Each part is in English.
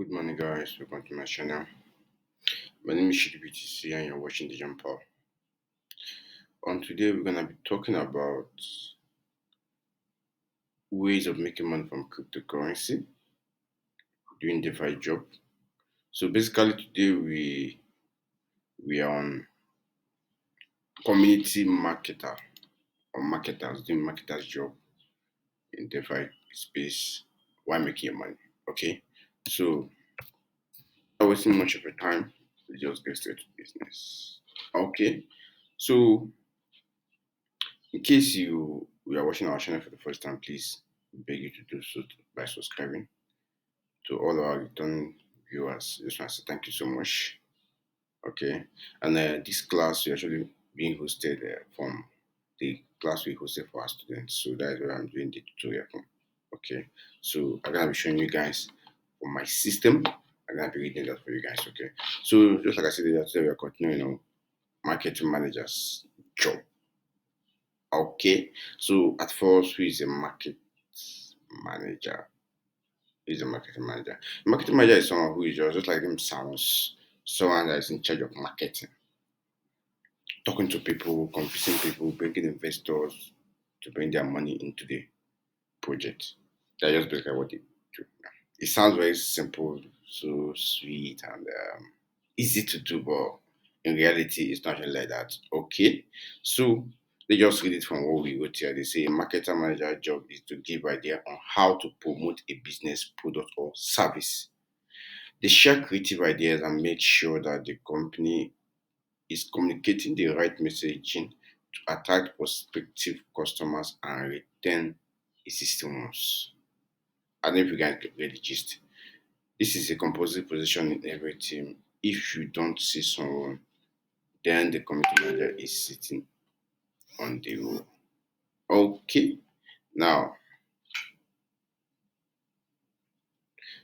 Good morning, guys. Welcome to my channel. My name is BTC, and you're watching the Jump Power. On today, we're gonna be talking about ways of making money from cryptocurrency, doing DeFi job. So basically, today we are on community marketer or marketers doing marketers job in DeFi space while making your money. Okay, so not wasting much of your time, we just get straight to business. Okay, so in case you are watching our channel for the first time, please beg you to do so by subscribing. To all our return viewers, just want to say thank you so much. Okay, and this class will actually being hosted from the class we hosted for our students. So that is where I'm doing the tutorial from. Okay, so I'm gonna be showing you guys from my system. I'm gonna be reading that for you guys. Okay, so just like I said today, we are continuing on marketing managers job. Okay, so at first, who is a market manager? Is a marketing manager. A marketing manager is someone who is just like him sounds, someone that is in charge of marketing, talking to people, convincing people, bringing investors to bring their money into the project. That's just basically what they do. It sounds very simple, so sweet, and easy to do, but in reality, it's not really like that. Okay, so they just read it from what we wrote here. They say a marketer manager job is to give idea on how to promote a business product or service. They share creative ideas and make sure that the company is communicating the right messaging to attract prospective customers and retain existing ones. I don't know if you guys get the gist. This is a composite position in every team. If you don't see someone, then the committee manager is sitting on the role. Okay, now,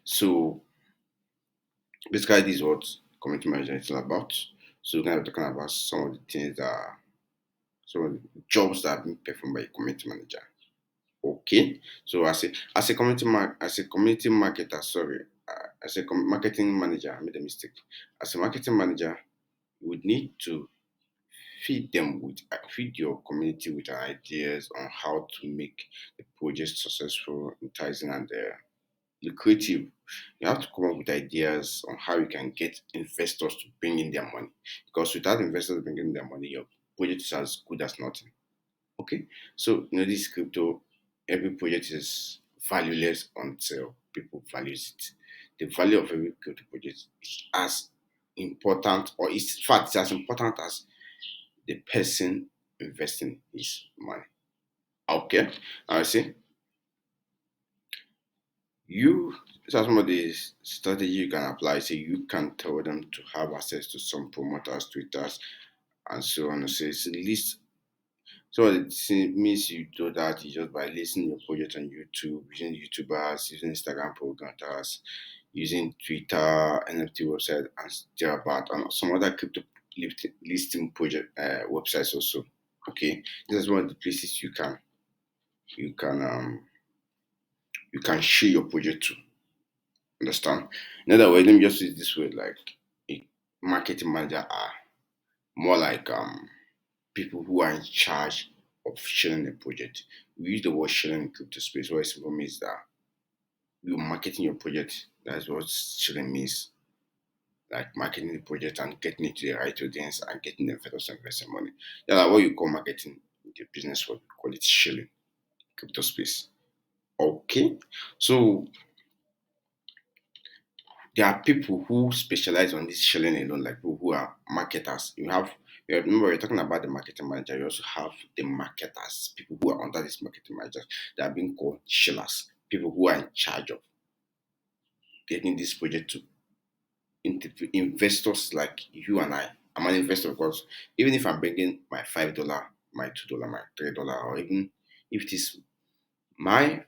so basically, this is what committee manager is all about. So, we're going to be talking about some of the things that are some of the jobs that have been performed by a committee manager. Okay, so as a community marketer, sorry, marketing manager, I made a mistake. As a marketing manager, you would need to feed your community with ideas on how to make the project successful, enticing, and lucrative. You have to come up with ideas on how you can get investors to bring in their money. Because without investors bringing in their money, your project is as good as nothing. Okay, so this crypto, every project is valueless until people values it. The value of every crypto project is as important, or is in fact it's as important as the person investing his money. Okay, I see. You some of the strategy you can apply. So you can tell them to have access to some promoters, twitters, and so on. So it's list. So it means you do that is just by listing your project on YouTube, using YouTubers, using Instagram promoters, using Twitter, NFT website, and thereabout, and some other crypto listing project websites also. Okay, this is one of the places you can um you can share your project to. Understand? In other words, let me just use this word like a marketing manager are more like people who are in charge of sharing the project. We use the word sharing in crypto space, what it simply means that you're marketing your project. That's what sharing means. Like marketing the project and getting it to the right audience and getting them first investing money. Yeah, like what you call marketing in the business world, we call it sharing crypto space. Okay. So there are people who specialize on this sharing alone, like people who are marketers. Remember, we're talking about the marketing manager. You also have the marketers, people who are under this marketing manager. They are being called shillers, people who are in charge of getting this project to investors like you and I. I'm an investor because even if I'm bringing my $5, my $2, my $3, or even if it is my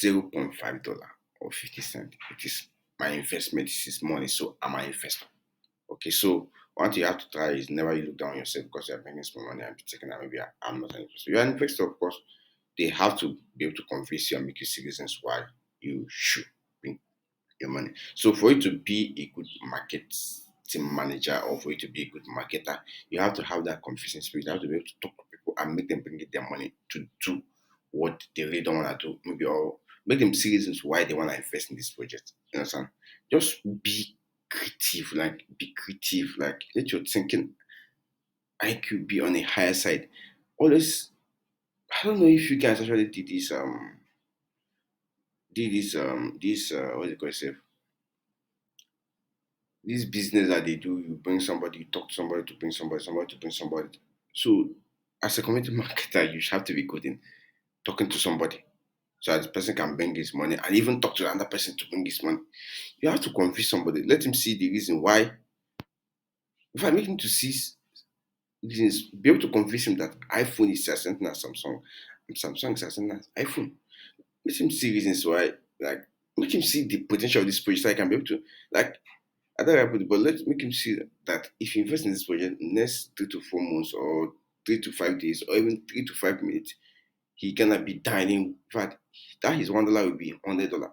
$0.5 or 50 cents, it is my investment, this is money, so I'm an investor. Okay, so what you have to try is never you look down on yourself because you're bringing small money and be taking that maybe I'm not an investor. You're an investor, of course. They have to be able to convince you and make you see reasons why you should bring. your money. So for you to be a good marketing manager or for you to be a good marketer, you have to have that confidence spirit. You have to be able to talk to people and make them bring in their money to do what they really don't want to do, maybe, or make them see reasons why they want to invest in this project. You understand? Just be creative, like be creative, like let your thinking IQ be on a higher side. Always, I don't know if you guys actually did this what do you call it? This business that they do, you bring somebody, you talk to somebody to bring somebody, somebody to bring somebody. So as a community marketer, you have to be good in talking to somebody so that the person can bring his money and even talk to another person to bring his money. You have to convince somebody, let him see the reason why. If I make him to see reasons, be able to convince him that iPhone is as something as Samsung, and Samsung is as something as iPhone. Let him see reasons why, like make him see the potential of this project so I can be able to like I don't know how to put it, but let's make him see that if you invest in this project next 3 to 4 months or 3 to 5 days or even 3 to 5 minutes, he gonna be dining. In fact, that his $1 will be $100.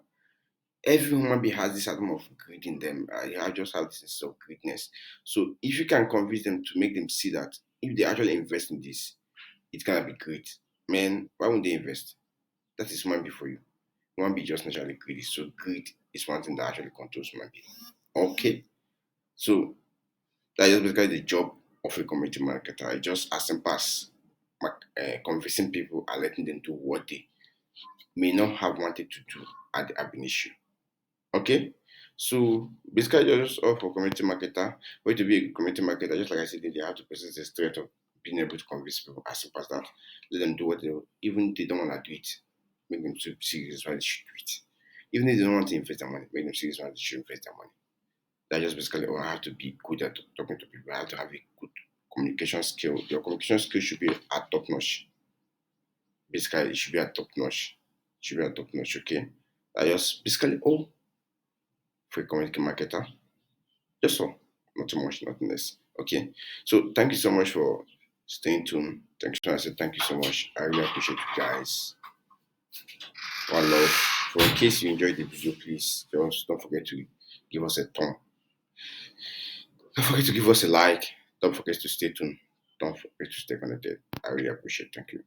Every human being has this amount of greed in them. I just have this sense of greediness. So if you can convince them to make them see that if they actually invest in this, it's gonna be great. Man, why won't they invest? That is human being for you. Human being just naturally greedy. So greed is one thing that actually controls human being. Okay. So that is basically the job of a community marketer. It's just as simple as convincing people and letting them do what they may not have wanted to do at the ab initio. Okay? So basically just all for community marketer. For you to be a community marketer, just like I said, they have to possess the strength of being able to convince people as simple as that. Let them do what they even if they don't want to do it. Make them to see reasons why they should do it. Even if they don't want to invest their money, make them see reasons why they should invest their money. That just basically, oh, I have to be good at talking to people. I have to have a good communication skill. Your communication skill should be at top notch. Basically, it should be at top notch. It should be at top notch, okay? That just basically all for a community marketer. Just all. Not too much, nothing less. Okay. So thank you so much for staying tuned. Thank you so much. I said thank you so much. I really appreciate you guys. One love. For in case you enjoyed the video, please just don't forget to give us a thumb. Don't forget to give us a like. Don't forget to stay tuned. Don't forget to stay connected. I really appreciate it. Thank you.